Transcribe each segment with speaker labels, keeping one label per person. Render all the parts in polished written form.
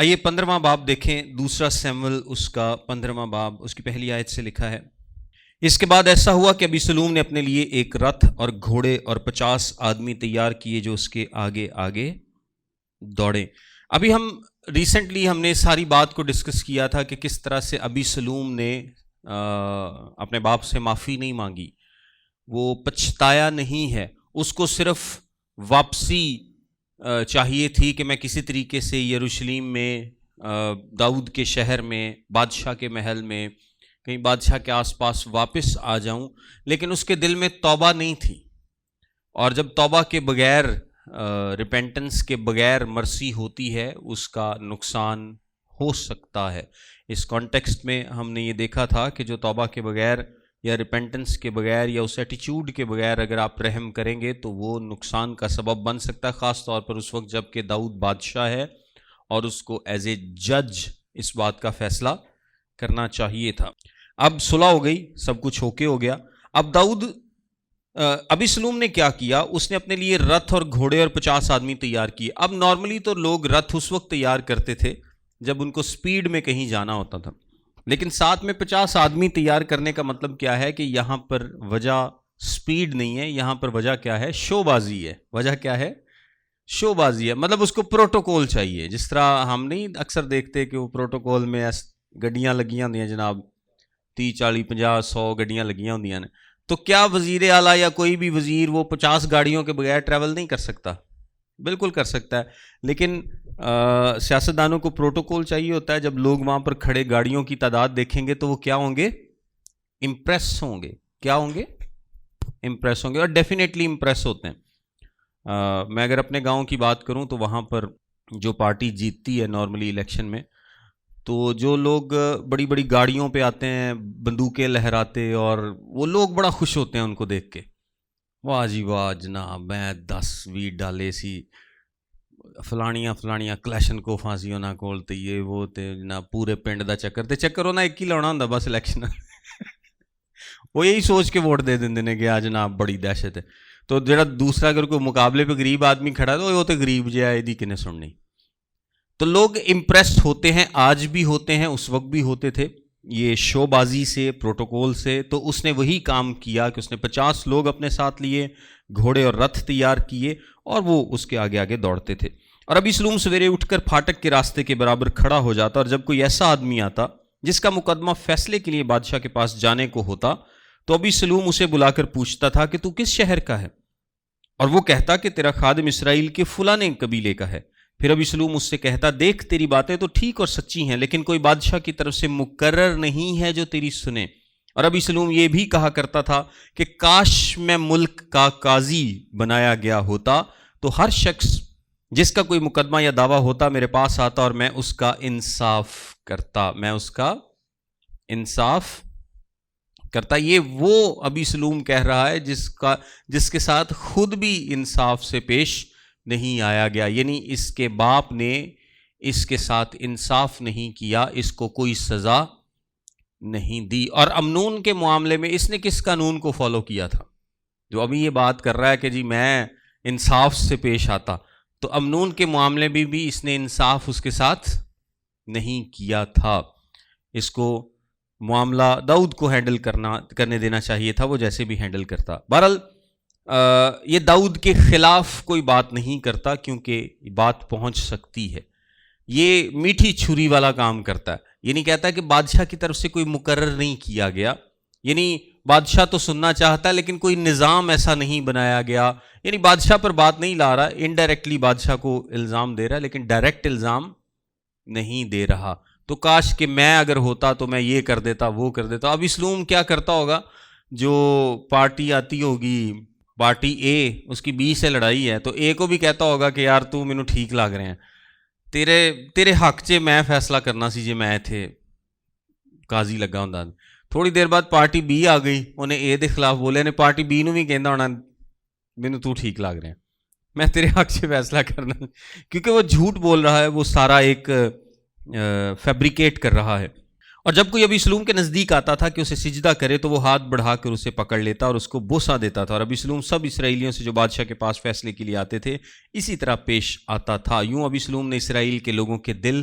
Speaker 1: آئیے 15واں باب دیکھیں، دوسرا سیموئیل اس کا 15واں باب اس کی پہلی آیت سے لکھا ہے، اس کے بعد ایسا ہوا کہ ابیسلوم نے اپنے لیے ایک رتھ اور گھوڑے اور 50 آدمی تیار کیے جو اس کے آگے آگے دوڑے۔ ابھی ریسنٹلی ہم نے ساری بات کو ڈسکس کیا تھا کہ کس طرح سے ابیسلوم نے اپنے باپ سے معافی نہیں مانگی، وہ پچھتایا نہیں ہے، اس کو صرف واپسی چاہیے تھی کہ میں کسی طریقے سے یروشلم میں داؤد کے شہر میں بادشاہ کے محل میں کہیں بادشاہ کے آس پاس واپس آ جاؤں، لیکن اس کے دل میں توبہ نہیں تھی، اور جب توبہ کے بغیر ریپینٹنس کے بغیر مرسی ہوتی ہے اس کا نقصان ہو سکتا ہے۔ اس کانٹیکسٹ میں ہم نے یہ دیکھا تھا کہ جو توبہ کے بغیر یا ریپینٹنس کے بغیر یا اس ایٹیچیوڈ کے بغیر اگر آپ رحم کریں گے تو وہ نقصان کا سبب بن سکتا ہے، خاص طور پر اس وقت جب کہ داؤد بادشاہ ہے اور اس کو ایز اے جج اس بات کا فیصلہ کرنا چاہیے تھا۔ اب صلح ہو گئی، سب کچھ اوکے ہو گیا۔ اب ابیسلوم نے کیا کیا؟ اس نے اپنے لیے رتھ اور گھوڑے اور 50 آدمی تیار کیے۔ اب نارملی تو لوگ رتھ اس وقت تیار کرتے تھے جب ان کو سپیڈ میں کہیں جانا ہوتا تھا، لیکن ساتھ میں 50 آدمی تیار کرنے کا مطلب کیا ہے کہ یہاں پر وجہ سپیڈ نہیں ہے، یہاں پر وجہ کیا ہے؟ شو بازی ہے۔ وجہ کیا ہے؟ شو بازی ہے، مطلب اس کو پروٹوکول چاہیے۔ جس طرح ہم نہیں اکثر دیکھتے کہ وہ پروٹوکول میں گڈیاں لگیاں ہوندیاں، جناب 30 40 50 100 گڈیاں لگیاں ہوندیاں نے، تو کیا وزیر اعلیٰ یا کوئی بھی وزیر وہ 50 گاڑیوں کے بغیر ٹریول نہیں کر سکتا؟ بالکل کر سکتا ہے، لیکن سیاستدانوں کو پروٹوکول چاہیے ہوتا ہے۔ جب لوگ وہاں پر کھڑے گاڑیوں کی تعداد دیکھیں گے تو وہ کیا ہوں گے؟ امپریس ہوں گے۔ کیا ہوں گے؟ امپریس ہوں گے، اور ڈیفینیٹلی امپریس ہوتے ہیں۔ میں اگر اپنے گاؤں کی بات کروں تو وہاں پر جو پارٹی جیتتی ہے نارملی الیکشن میں، تو جو لوگ بڑی بڑی گاڑیوں پہ آتے ہیں بندوقیں لہراتے، اور وہ لوگ بڑا خوش ہوتے ہیں ان کو دیکھ کے، واہ جی واہ جناب میں 10 20 ڈالے سی فلانیاں کلیشن کو پھانسی ہونا کول تے یہ وہ تے جناب پورے پنڈ دا چکر ہونا ایک ہی لاؤنا ہوندا بس الیکشن وہ یہی سوچ کے ووٹ دے دیندے نے کہ آ جناب بڑی دہشت ہے۔ تو جڑا دوسرا اگر کوئی مقابلے پہ غریب آدمی کھڑا تو وہ تو غریب جہا ہے، ایدی کنے سننی۔ تو لوگ امپریسڈ ہوتے ہیں، آج بھی ہوتے ہیں، اس وقت بھی ہوتے تھے، یہ شو بازی سے، پروٹوکول سے۔ تو اس نے وہی کام کیا کہ اس نے 50 لوگ اپنے ساتھ لیے، گھوڑے اور رتھ تیار کیے، اور وہ اس کے آگے آگے دوڑتے تھے۔ اور ابیسلوم سویرے اٹھ کر پھاٹک کے راستے کے برابر کھڑا ہو جاتا، اور جب کوئی ایسا آدمی آتا جس کا مقدمہ فیصلے کے لیے بادشاہ کے پاس جانے کو ہوتا تو ابیسلوم اسے بلا کر پوچھتا تھا کہ تو کس شہر کا ہے، اور وہ کہتا کہ تیرا خادم اسرائیل کے فلانے قبیلے کا ہے۔ پھر ابیسلوم اس سے کہتا دیکھ تیری باتیں تو ٹھیک اور سچی ہیں، لیکن کوئی بادشاہ کی طرف سے مقرر نہیں ہے جو تیری سنے۔ اور ابیسلوم یہ بھی کہا کرتا تھا کہ کاش میں ملک کا قاضی بنایا گیا ہوتا تو ہر شخص جس کا کوئی مقدمہ یا دعویٰ ہوتا میرے پاس آتا اور میں اس کا انصاف کرتا۔ یہ وہ ابیسلوم کہہ رہا ہے جس کے ساتھ خود بھی انصاف سے پیش نہیں آیا گیا، یعنی اس کے باپ نے اس کے ساتھ انصاف نہیں کیا، اس کو کوئی سزا نہیں دی۔ اور امنون کے معاملے میں اس نے کس قانون کو فالو کیا تھا؟ جو ابھی یہ بات کر رہا ہے کہ جی میں انصاف سے پیش آتا، تو امنون کے معاملے میں بھی اس نے انصاف اس کے ساتھ نہیں کیا تھا۔ اس کو معاملہ داؤد کو ہینڈل کرنے دینا چاہیے تھا، وہ جیسے بھی ہینڈل کرتا۔ بہرحال یہ داؤد کے خلاف کوئی بات نہیں کرتا کیونکہ بات پہنچ سکتی ہے، یہ میٹھی چھری والا کام کرتا ہے۔ یہ نہیں کہتا کہ بادشاہ کی طرف سے کوئی مقرر نہیں کیا گیا، یعنی بادشاہ تو سننا چاہتا ہے لیکن کوئی نظام ایسا نہیں بنایا گیا، یعنی بادشاہ پر بات نہیں لا رہا، انڈائریکٹلی بادشاہ کو الزام دے رہا ہے لیکن ڈائریکٹ الزام نہیں دے رہا۔ تو کاش کہ میں اگر ہوتا تو میں یہ کر دیتا وہ کر دیتا۔ ابیسلوم کیا کرتا ہوگا؟ جو پارٹی آتی ہوگی پارٹی اے، اس کی بی سے لڑائی ہے تو اے کو بھی کہتا ہوگا کہ یار تو مینوں ٹھیک لگ رہے ہیں، تیرے حق چ میں فیصلہ کرنا سی جے میں تھے قاضی لگا ہوندا۔ تھوڑی دیر بعد پارٹی بی آ گئی، انہیں اے دے خلاف بولے نے، پارٹی بی نو بھی کہندا ہونا مینوں تو ٹھیک لگ رہے ہیں، میں تیرے حق سے فیصلہ کرنا، کیونکہ وہ جھوٹ بول رہا ہے، وہ سارا ایک فیبریکیٹ کر رہا ہے۔ اور جب کوئی ابیسلوم کے نزدیک آتا تھا کہ اسے سجدہ کرے تو وہ ہاتھ بڑھا کر اسے پکڑ لیتا اور اس کو بوسہ دیتا تھا۔ اور ابیسلوم سب اسرائیلیوں سے جو بادشاہ کے پاس فیصلے کے لیے آتے تھے اسی طرح پیش آتا تھا۔ یوں ابیسلوم نے اسرائیل کے لوگوں کے دل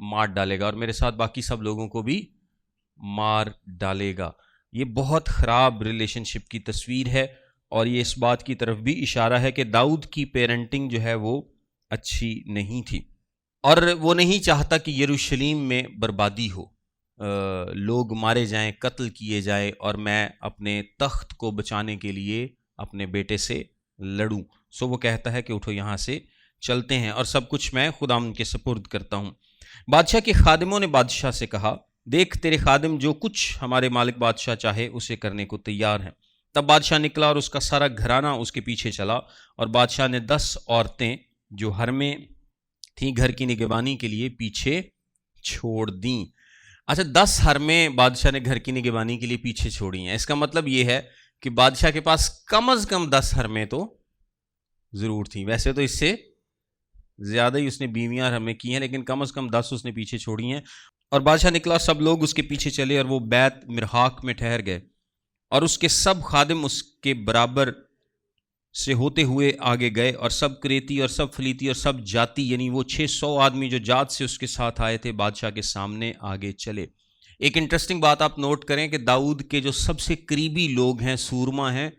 Speaker 1: مار ڈالے گا اور میرے ساتھ باقی سب لوگوں کو بھی مار ڈالے گا۔ یہ بہت خراب ریلیشن شپ کی تصویر ہے اور یہ اس بات کی طرف بھی اشارہ ہے کہ داؤد کی پیرنٹنگ جو ہے وہ اچھی نہیں تھی، اور وہ نہیں چاہتا کہ یروشلم میں بربادی ہو، لوگ مارے جائیں، قتل کیے جائیں، اور میں اپنے تخت کو بچانے کے لیے اپنے بیٹے سے لڑوں۔ سو وہ کہتا ہے کہ اٹھو یہاں سے چلتے ہیں اور سب کچھ میں خداوند کے سپرد کرتا ہوں۔ بادشاہ کے خادموں نے بادشاہ سے کہا، دیکھ تیرے خادم جو کچھ ہمارے مالک بادشاہ چاہے اسے کرنے کو تیار ہیں۔ تب بادشاہ نکلا اور اس کا سارا گھرانہ اس کے پیچھے چلا، اور بادشاہ نے 10 عورتیں جو ہر میں تھیں گھر کی نگہبانی کے لیے پیچھے چھوڑ دیں۔ اچھا، 10 حرمیں بادشاہ نے گھر کی نگہبانی کے لیے پیچھے چھوڑی ہیں۔ اس کا مطلب یہ ہے کہ بادشاہ کے پاس کم از کم 10 حرمیں تو ضرور تھیں۔ ویسے تو اس سے زیادہ ہی اس نے بیویاں حرمیں کی ہیں، لیکن کم از کم 10 اس نے پیچھے چھوڑی ہیں۔ اور بادشاہ نکلا، سب لوگ اس کے پیچھے چلے اور وہ بیت مرحاق میں ٹھہر گئے، اور اس کے سب خادم اس کے برابر سے ہوتے ہوئے آگے گئے، اور سب کریتی اور سب فلیتی اور سب جاتی، یعنی وہ 600 آدمی جو جات سے اس کے ساتھ آئے تھے، بادشاہ کے سامنے آگے چلے۔ ایک انٹرسٹنگ بات آپ نوٹ کریں کہ داؤد کے جو سب سے قریبی لوگ ہیں، سورما ہیں،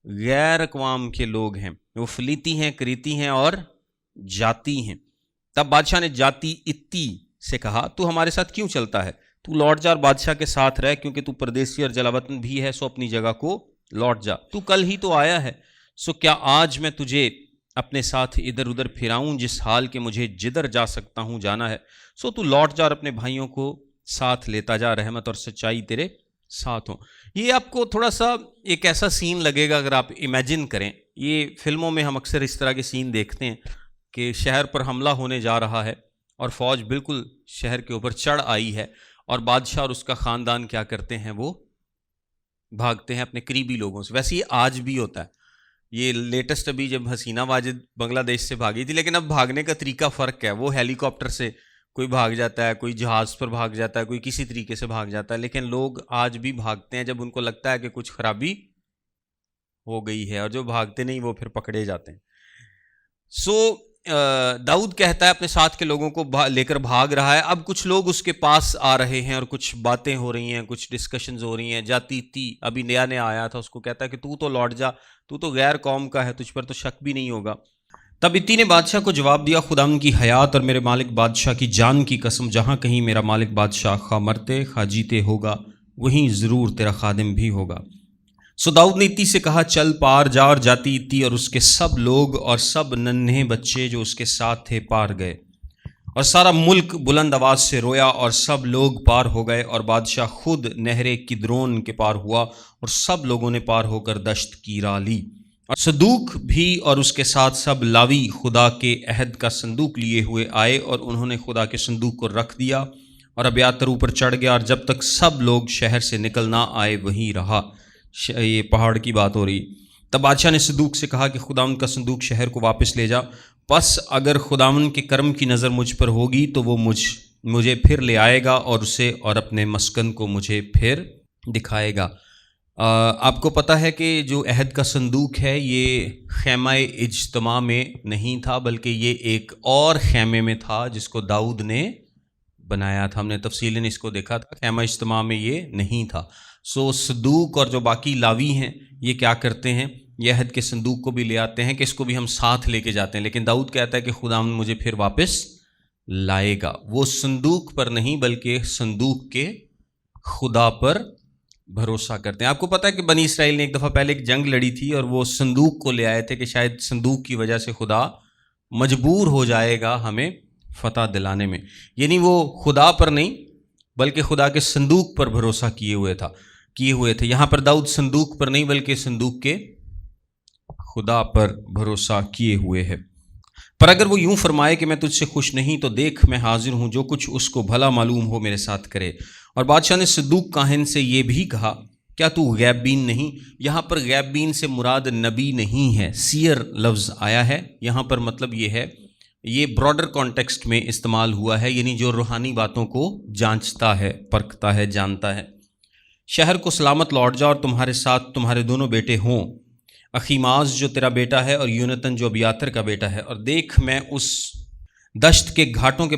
Speaker 1: غیر اقوام کے لوگ ہیں، وہ فلیتی ہیں، کریتی ہیں اور جاتی ہیں۔ تب بادشاہ نے جاتی اتی سے کہا، تو ہمارے ساتھ کیوں چلتا ہے؟ تو لوٹ جا اور بادشاہ کے ساتھ رہ، کیونکہ تو پردیسی اور جلاوطن بھی ہے، سو اپنی جگہ کو لوٹ جا۔ تو کل ہی تو آیا ہے، سو کیا آج میں تجھے اپنے ساتھ ادھر ادھر پھراؤں، جس حال کے مجھے جدھر جا سکتا ہوں جانا ہے؟ سو تو لوٹ جا اور اپنے بھائیوں کو ساتھ لیتا جا، رحمت اور سچائی تیرے ساتھ ہوں۔ یہ آپ کو تھوڑا سا ایک ایسا سین لگے گا اگر آپ امیجن کریں، یہ فلموں میں ہم اکثر اس طرح کے سین دیکھتے ہیں کہ شہر پر حملہ ہونے جا رہا ہے اور فوج بالکل شہر کے اوپر چڑھ آئی ہے، اور بادشاہ اور اس کا خاندان کیا کرتے ہیں؟ وہ بھاگتے ہیں اپنے قریبی لوگوں سے۔ ویسے یہ آج بھی ہوتا ہے، یہ لیٹسٹ ابھی جب حسینہ واجد بنگلہ دیش سے بھاگی تھی، لیکن اب بھاگنے کا طریقہ فرق ہے، وہ ہیلی کاپٹر سے کوئی بھاگ جاتا ہے، کوئی جہاز پر بھاگ جاتا ہے، کوئی کسی طریقے سے بھاگ جاتا ہے، لیکن لوگ آج بھی بھاگتے ہیں جب ان کو لگتا ہے کہ کچھ خرابی ہو گئی ہے، اور جو بھاگتے نہیں وہ پھر پکڑے جاتے ہیں۔ سو داؤد کہتا ہے اپنے ساتھ کے لوگوں کو لے کر بھاگ رہا ہے۔ اب کچھ لوگ اس کے پاس آ رہے ہیں اور کچھ باتیں ہو رہی ہیں، کچھ ڈسکشنز ہو رہی ہیں۔ جاتی تی ابھی نیا نیا آیا تھا، اس کو کہتا ہے کہ تو لوٹ جا، تو غیر قوم کا ہے، تجھ پر تو شک بھی نہیں ہوگا۔ تب اتی نے بادشاہ کو جواب دیا، خداوند کی حیات اور میرے مالک بادشاہ کی جان کی قسم، جہاں کہیں میرا مالک بادشاہ خواہ مرتے خواہ جیتے ہوگا، وہیں ضرور تیرا خادم بھی ہوگا۔ سو داؤد نے اتی سے کہا، چل پار جا، اور جاتی اتی اور اس کے سب لوگ اور سب ننھے بچے جو اس کے ساتھ تھے پار گئے، اور سارا ملک بلند آواز سے رویا، اور سب لوگ پار ہو گئے، اور بادشاہ خود نہر کدرون کے پار ہوا، اور سب لوگوں نے پار ہو کر دشت کی راہ لی۔ اور صدوق بھی اور اس کے ساتھ سب لاوی خدا کے عہد کا صندوق لیے ہوئے آئے، اور انہوں نے خدا کے صندوق کو رکھ دیا، اور ابیاتر اوپر چڑھ گیا، اور جب تک سب لوگ شہر سے نکل نہ آئے وہیں رہا۔ یہ پہاڑ کی بات ہو رہی۔ تب بادشاہ نے صدوق سے کہا کہ خداوند کا صندوق شہر کو واپس لے جا، پس اگر خداوند کے کرم کی نظر مجھ پر ہوگی تو وہ مجھے پھر لے آئے گا، اور اسے اور اپنے مسکن کو مجھے پھر دکھائے گا۔ آپ کو پتہ ہے کہ جو عہد کا صندوق ہے یہ خیمہ اجتماع میں نہیں تھا، بلکہ یہ ایک اور خیمے میں تھا جس کو داؤد نے بنایا تھا۔ ہم نے تفصیلاً اس کو دیکھا تھا، خیمہ اجتماع میں یہ نہیں تھا۔ سو صدوق اور جو باقی لاوی ہیں یہ کیا کرتے ہیں؟ یہ عہد کے صندوق کو بھی لے آتے ہیں کہ اس کو بھی ہم ساتھ لے کے جاتے ہیں، لیکن داؤد کہتا ہے کہ خداوند مجھے پھر واپس لائے گا۔ وہ صندوق پر نہیں بلکہ صندوق کے خدا پر بھروسہ کرتے ہیں۔ آپ کو پتہ ہے کہ بنی اسرائیل نے ایک دفعہ پہلے ایک جنگ لڑی تھی، اور وہ صندوق کو لے آئے تھے کہ شاید صندوق کی وجہ سے خدا مجبور ہو جائے گا ہمیں فتح دلانے میں، یعنی وہ خدا پر نہیں بلکہ خدا کے صندوق پر بھروسہ کیے ہوئے تھے۔ یہاں پر داؤد صندوق پر نہیں بلکہ صندوق کے خدا پر بھروسہ کیے ہوئے ہے۔ پر اگر وہ یوں فرمائے کہ میں تجھ سے خوش نہیں، تو دیکھ میں حاضر ہوں، جو کچھ اس کو بھلا معلوم ہو میرے ساتھ کرے۔ اور بادشاہ نے صدوق کاہن سے یہ بھی کہا، کیا تو غیب بین نہیں؟ یہاں پر غیب بین سے مراد نبی نہیں ہے، سیر لفظ آیا ہے یہاں پر، مطلب یہ ہے، یہ براڈر کانٹیکسٹ میں استعمال ہوا ہے، یعنی جو روحانی باتوں کو جانچتا ہے، پرکھتا ہے، جانتا ہے۔ شہر کو سلامت لوٹ جا، اور تمہارے ساتھ تمہارے دونوں بیٹے ہوں، اخیماز جو تیرا بیٹا ہے اور یونتن جو ابیاتر کا بیٹا ہے۔ اور دیکھ میں اس دشت کے گھاٹوں کے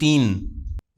Speaker 1: 3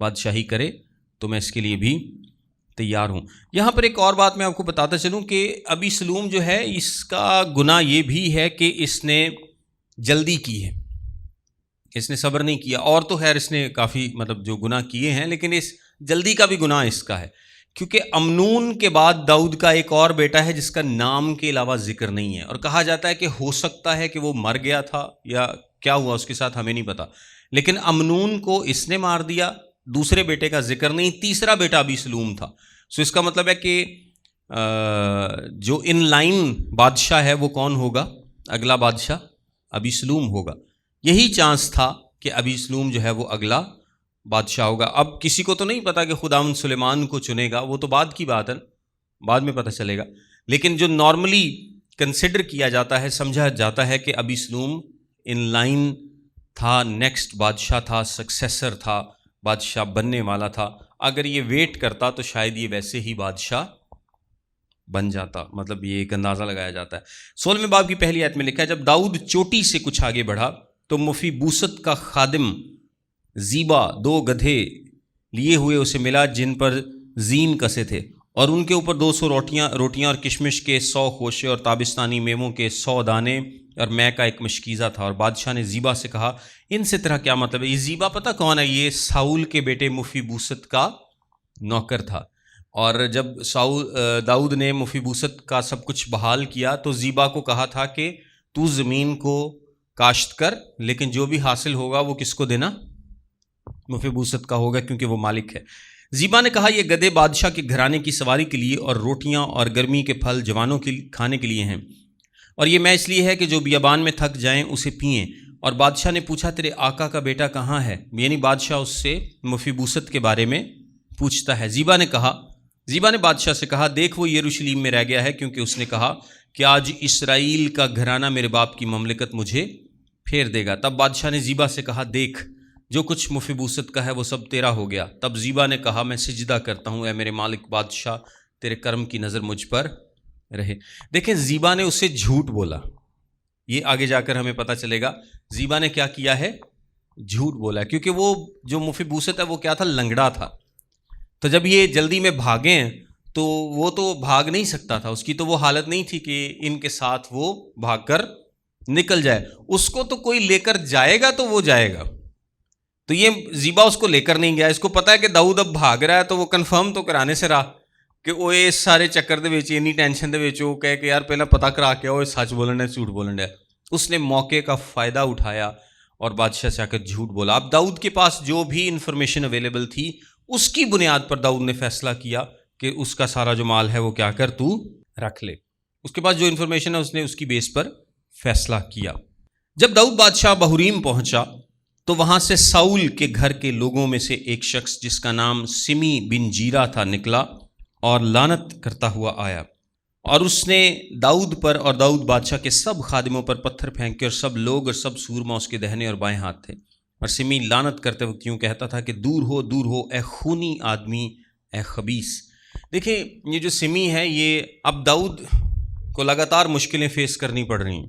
Speaker 1: بادشاہی کرے تو میں اس کے لیے بھی تیار ہوں۔ یہاں پر ایک اور بات میں آپ کو بتاتا چلوں کہ ابی سلوم جو ہے اس کا گناہ یہ بھی ہے کہ اس نے جلدی کی ہے، اس نے صبر نہیں کیا، اور تو خیر اس نے کافی جو گناہ کیے ہیں، لیکن اس جلدی کا بھی گناہ اس کا ہے، کیونکہ امنون کے بعد داؤد کا ایک اور بیٹا ہے جس کا نام کے علاوہ ذکر نہیں ہے، اور کہا جاتا ہے کہ ہو سکتا ہے کہ وہ مر گیا تھا یا کیا ہوا اس کے ساتھ ہمیں نہیں پتا، لیکن امنون کو اس نے مار دیا، دوسرے بیٹے کا ذکر نہیں، تیسرا بیٹا ابی سلوم تھا۔ سو اس کا مطلب ہے کہ جو ان لائن بادشاہ ہے وہ کون ہوگا؟ اگلا بادشاہ ابی سلوم ہوگا۔ یہی چانس تھا کہ ابی سلوم جو ہے وہ اگلا بادشاہ ہوگا۔ اب کسی کو تو نہیں پتا کہ خداوند سلیمان کو چنے گا، وہ تو بعد کی بات ہے، بعد میں پتہ چلے گا، لیکن جو نارملی کنسیڈر کیا جاتا ہے، سمجھا جاتا ہے کہ ابی سلوم ان لائن تھا، نیکسٹ بادشاہ تھا، سکسیسر تھا، بادشاہ بننے والا تھا۔ اگر یہ ویٹ کرتا تو شاید یہ ویسے ہی بادشاہ بن جاتا، یہ ایک اندازہ لگایا جاتا ہے۔ 16ویں باب کی پہلی آیت میں لکھا ہے، جب داؤد چوٹی سے کچھ آگے بڑھا تو مفیبوست کا خادم زیبا 2 گدھے لیے ہوئے اسے ملا جن پر زین کسے تھے، اور ان کے اوپر 200 روٹیاں اور کشمش کے 100 خوشے اور تابستانی میووں کے 100 دانے اور مے کا ایک مشکیزہ تھا۔ اور بادشاہ نے زیبا سے کہا، ان سے تیرا کیا مطلب ہے؟ یہ زیبا پتہ کون ہے؟ یہ ساؤل کے بیٹے مفیبوست کا نوکر تھا، اور جب داؤد نے مفیبوست کا سب کچھ بحال کیا تو زیبا کو کہا تھا کہ تو زمین کو کاشت کر، لیکن جو بھی حاصل ہوگا وہ کس کو دینا؟ مفیبوست کا ہوگا، کیونکہ وہ مالک ہے۔ زیبا نے کہا، یہ گدھے بادشاہ کے گھرانے کی سواری کے لیے اور روٹیاں اور گرمی کے پھل جوانوں کے کھانے کے لیے ہیں، اور یہ میں اس لیے ہے کہ جو بیابان میں تھک جائیں اسے پئیں۔ اور بادشاہ نے پوچھا، تیرے آقا کا بیٹا کہاں ہے؟ یعنی بادشاہ اس سے مفیبوست کے بارے میں پوچھتا ہے۔ زیبا نے بادشاہ سے کہا، دیکھ وہ یروشلیم میں رہ گیا ہے، کیونکہ اس نے کہا کہ آج اسرائیل کا گھرانہ میرے باپ کی مملکت مجھے پھیر دے گا۔ تب بادشاہ نے زیبا سے کہا، دیکھ جو کچھ مفیبوست کا ہے وہ سب تیرا ہو گیا۔ تب زیبا نے کہا، میں سجدہ کرتا ہوں، اے میرے مالک بادشاہ، تیرے کرم کی نظر مجھ پر رہے۔ دیکھیں زیبا نے اس سے جھوٹ بولا، یہ آگے جا کر ہمیں پتہ چلے گا زیبا نے کیا کیا ہے، جھوٹ بولا، کیونکہ وہ جو مفیبوست ہے وہ کیا تھا؟ لنگڑا تھا۔ تو جب یہ جلدی میں بھاگے ہیں تو وہ تو بھاگ نہیں سکتا تھا، اس کی تو وہ حالت نہیں تھی کہ ان کے ساتھ وہ بھاگ کر نکل جائے، اس کو تو کوئی لے کر جائے گا تو وہ جائے گا، تو یہ زیبا اس کو لے کر نہیں گیا۔ اس کو پتا ہے کہ داؤد اب بھاگ رہا ہے، تو وہ کنفرم تو کرانے سے رہا کہ وہ اس سارے چکر دے وچ اتنی ٹینشن دے وچ وہ کہے کہ یار پہلا پتہ کرا کے وہ سچ بولنا ہے جھوٹ بولنا ہے۔ اس نے موقع کا فائدہ اٹھایا اور بادشاہ سے آ کر جھوٹ بولا۔ اب داؤد کے پاس جو بھی انفارمیشن اویلیبل تھی اس کی بنیاد پر داؤد نے فیصلہ کیا کہ اس کا سارا جو مال ہے وہ کیا کر تو رکھ لے۔ اس کے پاس جو انفارمیشن ہے اس نے اس کی بیس پر فیصلہ کیا۔ جب داؤد بادشاہ بہوریم پہنچا تو وہاں سے ساؤل کے گھر کے لوگوں میں سے ایک شخص جس کا نام سمی بن جیرا تھا نکلا اور لعنت کرتا ہوا آیا، اور اس نے داؤد پر اور داؤد بادشاہ کے سب خادموں پر پتھر پھینکے، اور سب لوگ اور سب سورما اس کے دہنے اور بائیں ہاتھ تھے۔ اور سمی لعنت کرتے وقت یوں کہتا تھا کہ دور ہو اے خونی آدمی، اے خبیث۔ دیکھیں یہ جو سمی ہے یہ اب داؤد کو لگاتار مشکلیں فیس کرنی پڑ رہی ہیں،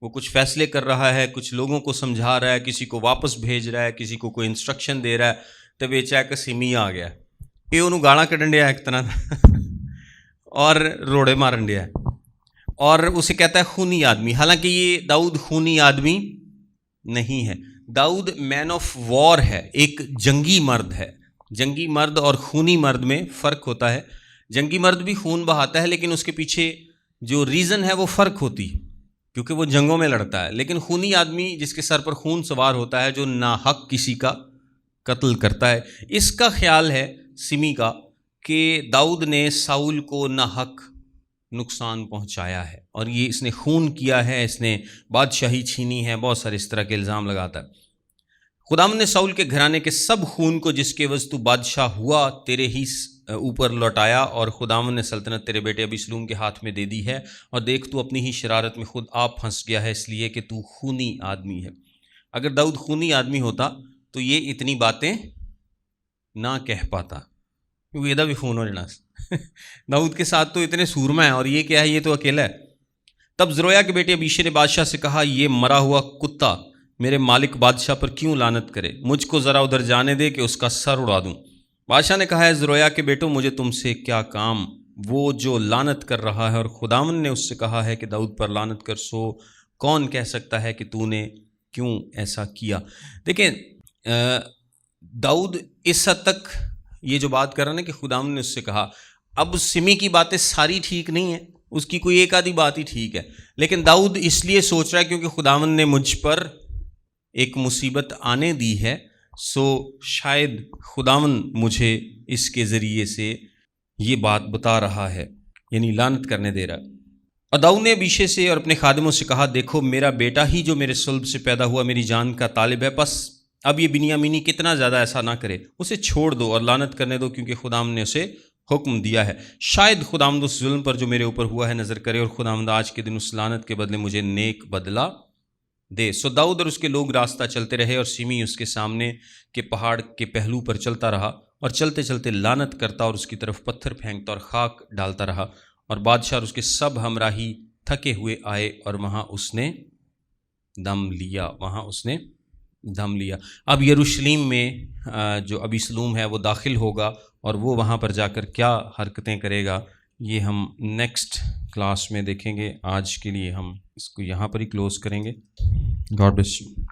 Speaker 1: وہ کچھ فیصلے کر رہا ہے، کچھ لوگوں کو سمجھا رہا ہے، کسی کو واپس بھیج رہا ہے، کسی کو کوئی انسٹرکشن دے رہا ہے، تو بیچا کہ سمی آ گیا، یہ انہوں گالاں کڈن ڈیا ایک طرح اور روڑے مارن ڈیا ہے، اور اسے کہتا ہے خونی آدمی۔ حالانکہ یہ داؤد خونی آدمی نہیں ہے، داؤد مین آف وار ہے، ایک جنگی مرد ہے۔ جنگی مرد اور خونی مرد میں فرق ہوتا ہے، جنگی مرد بھی خون بہاتا ہے لیکن اس کے پیچھے جو ریزن ہے وہ فرق ہوتی ہے کیونکہ وہ جنگوں میں لڑتا ہے، لیکن خونی آدمی جس کے سر پر خون سوار ہوتا ہے، جو ناحق کسی کا قتل کرتا ہے۔ اس کا خیال ہے سمی کا کہ داؤد نے ساؤل کو ناحق نقصان پہنچایا ہے اور یہ اس نے خون کیا ہے، اس نے بادشاہی چھینی ہے، بہت سارے اس طرح کے الزام لگاتا ہے۔ خداوند نے ساؤل کے گھرانے کے سب خون کو جس کے عوض تو بادشاہ ہوا تیرے ہی اوپر لوٹایا، اور خداوند نے سلطنت تیرے بیٹے ابی سلوم کے ہاتھ میں دے دی ہے، اور دیکھ تو اپنی ہی شرارت میں خود آپ پھنس گیا ہے، اس لیے کہ تو خونی آدمی ہے۔ اگر داؤد خونی آدمی ہوتا تو یہ اتنی باتیں نہ کہہ پاتا، کیونکہ یہ بھی خون ہو جانا داؤد کے ساتھ تو اتنے سورما ہیں، اور یہ کیا ہے، یہ تو اکیلا ہے۔ تب زرویا کے بیٹے ابیشے نے بادشاہ سے کہا، یہ مرا ہوا کتا میرے مالک بادشاہ پر کیوں لعنت کرے؟ مجھ کو ذرا ادھر جانے دے کہ اس کا سر اڑا دوں۔ بادشاہ نے کہا ہے زرویا کے بیٹو مجھے تم سے کیا کام؟ وہ جو لعنت کر رہا ہے اور خداوند نے اس سے کہا ہے کہ داؤد پر لعنت کر، سو کون کہہ سکتا ہے کہ تو نے کیوں ایسا کیا؟ دیکھیں داؤد اس حد تک یہ جو بات کر رہا نا کہ خداوند نے اس سے کہا، اب سمی کی باتیں ساری ٹھیک نہیں ہیں، اس کی کوئی ایک آدھی بات ہی ٹھیک ہے، لیکن داؤد اس لیے سوچ رہا ہے کیونکہ خداوند نے مجھ پر ایک مصیبت آنے دی ہے، سو شاید خداوند مجھے اس کے ذریعے سے یہ بات بتا رہا ہے، یعنی لعنت کرنے دے رہا ہے۔ اور داؤد نے ابیشے سے اور اپنے خادموں سے کہا دیکھو میرا بیٹا ہی جو میرے صلب سے پیدا ہوا میری جان کا طالب ہے، بس اب یہ بنیامینی کتنا زیادہ ایسا نہ کرے، اسے چھوڑ دو اور لعنت کرنے دو، کیونکہ خداوند نے اسے حکم دیا ہے۔ شاید خداوند اس ظلم پر جو میرے اوپر ہوا ہے نظر کرے، اور خداوند آج کے دن اس لعنت کے بدلے مجھے نیک بدلہ دے۔ سو داؤد اور اس کے لوگ راستہ چلتے رہے، اور سیمی اس کے سامنے کے پہاڑ کے پہلو پر چلتا رہا، اور چلتے چلتے لعنت کرتا اور اس کی طرف پتھر پھینکتا اور خاک ڈالتا رہا، اور بادشاہ اور اس کے سب ہمراہی تھکے ہوئے آئے، اور وہاں اس نے دم لیا۔ اب یروشلم میں جو ابیسلوم ہے وہ داخل ہوگا، اور وہ وہاں پر جا کر کیا حرکتیں کرے گا یہ ہم نیکسٹ کلاس میں دیکھیں گے۔ آج کے لیے ہم اس کو یہاں پر ہی کلوز کریں گے۔ God bless you.